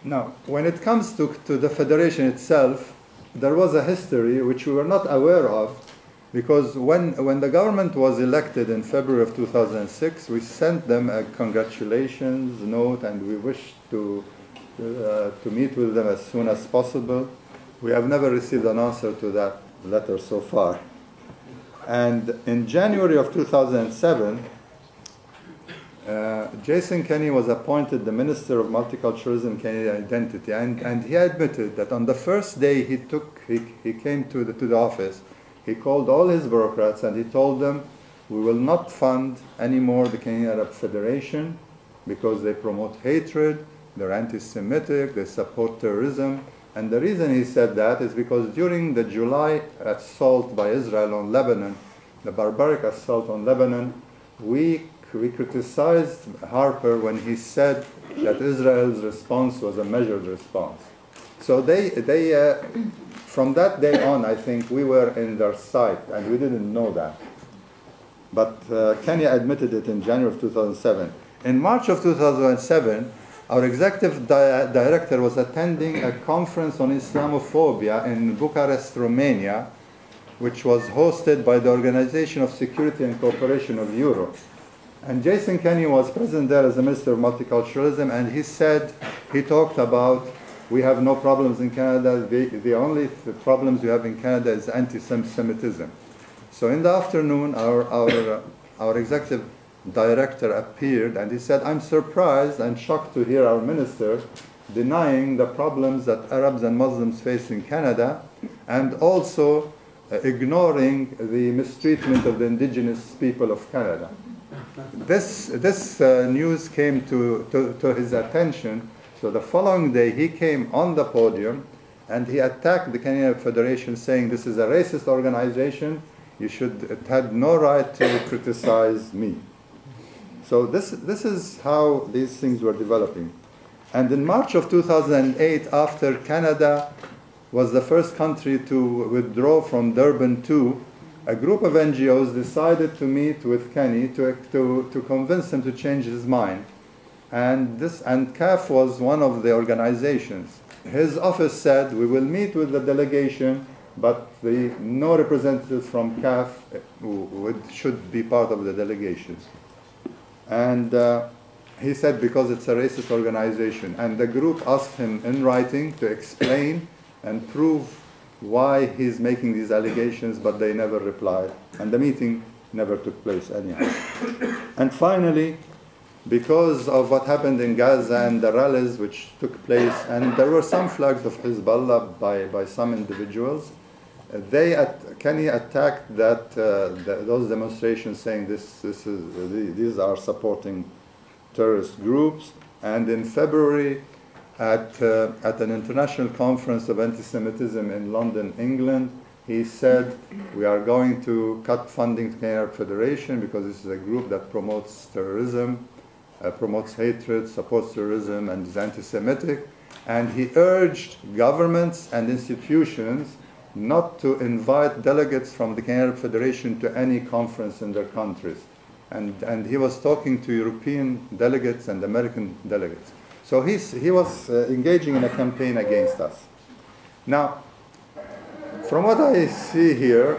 Now, when it comes to the federation itself, there was a history which we were not aware of, because when the government was elected in February of 2006, we sent them a congratulations note, and we wished to meet with them as soon as possible. We have never received an answer to that letter so far. And in January of 2007, Jason Kenney was appointed the Minister of Multiculturalism and Canadian Identity, and he admitted that on the first day he came to the office, he called all his bureaucrats and he told them, we will not fund anymore the Canadian Arab Federation because they promote hatred, they're anti-Semitic, they support terrorism. And the reason he said that is because during the July assault by Israel on Lebanon, the barbaric assault on Lebanon, we criticized Harper when he said that Israel's response was a measured response. So from that day on, I think we were in their sight, and we didn't know that. But Kenya admitted it in January of 2007. In March of 2007, our executive director was attending a conference on Islamophobia in Bucharest, Romania, which was hosted by the Organization of Security and Cooperation of Europe. And Jason Kenney was present there as the Minister of Multiculturalism, and he talked about, we have no problems in Canada, the only problems we have in Canada is anti-Semitism. So in the afternoon, our executive director appeared, and he said, I'm surprised and shocked to hear our minister denying the problems that Arabs and Muslims face in Canada, and also ignoring the mistreatment of the indigenous people of Canada. This news came to his attention, so the following day he came on the podium and he attacked the Canadian Federation, saying this is a racist organization, it had no right to criticize me. So this is how these things were developing. And in March of 2008, after Canada was the first country to withdraw from Durban II, a group of NGOs decided to meet with Kenney to convince him to change his mind. And CAF was one of the organizations. His office said, we will meet with the delegation, but no representative from CAF should be part of the delegation. And he said, because it's a racist organization. And the group asked him in writing to explain and prove why he's making these allegations, but they never replied. And the meeting never took place anyhow. And finally, because of what happened in Gaza and the rallies which took place, and there were some flags of Hezbollah by some individuals, Kenney attacked those demonstrations, saying these are supporting terrorist groups. And in February, at an international conference of anti-Semitism in London, England, he said, we are going to cut funding to the Canadian Arab Federation because this is a group that promotes terrorism, promotes hatred, supports terrorism, and is anti-Semitic. And he urged governments and institutions not to invite delegates from the Canadian Arab Federation to any conference in their countries. And he was talking to European delegates and American delegates. So he was engaging in a campaign against us. Now, from what I see here,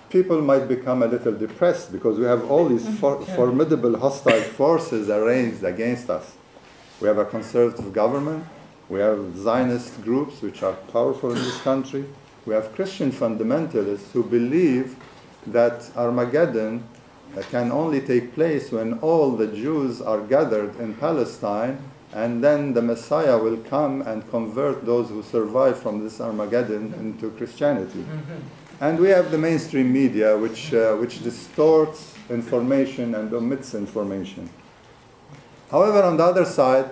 people might become a little depressed because we have all these formidable hostile forces arranged against us. We have a conservative government. We have Zionist groups which are powerful in this country. We have Christian fundamentalists who believe that Armageddon can only take place when all the Jews are gathered in Palestine, and then the Messiah will come and convert those who survive from this Armageddon into Christianity. And we have the mainstream media which distorts information and omits information. However, on the other side,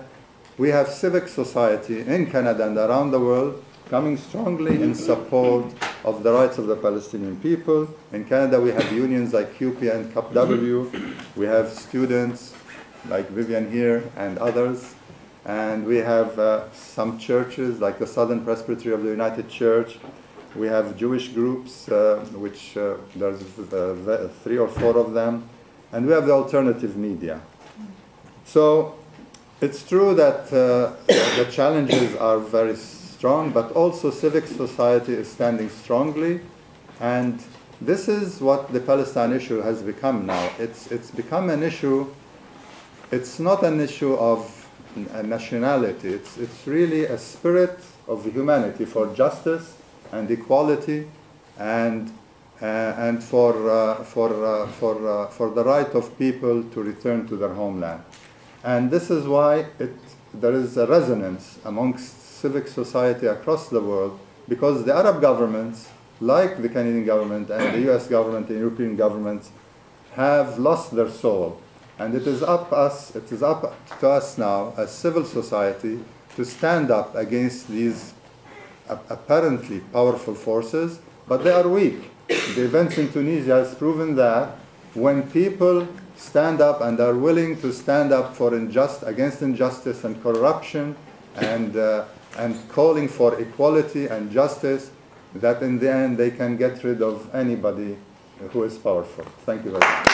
we have civic society in Canada and around the world coming strongly in support of the rights of the Palestinian people. In Canada, we have unions like QP and CUPW. We have students like Vivian here and others. And we have some churches like the Southern Presbytery of the United Church. We have Jewish groups, which there's 3 or 4 of them. And we have the alternative media. So It's true that the challenges are very strong, but also civic society is standing strongly, and this is what the Palestine issue has become now. It's become an issue. It's not an issue of a nationality. It's really a spirit of humanity for justice and equality, and for the right of people to return to their homeland. And this is why there is a resonance amongst civic society across the world, because the Arab governments, like the Canadian government and the US government and European governments, have lost their soul. And it is up to us now as civil society to stand up against these apparently powerful forces, but they are weak. The events in Tunisia has proven that when people stand up and are willing to stand up for against injustice and corruption, and calling for equality and justice, that in the end they can get rid of anybody who is powerful. Thank you very much.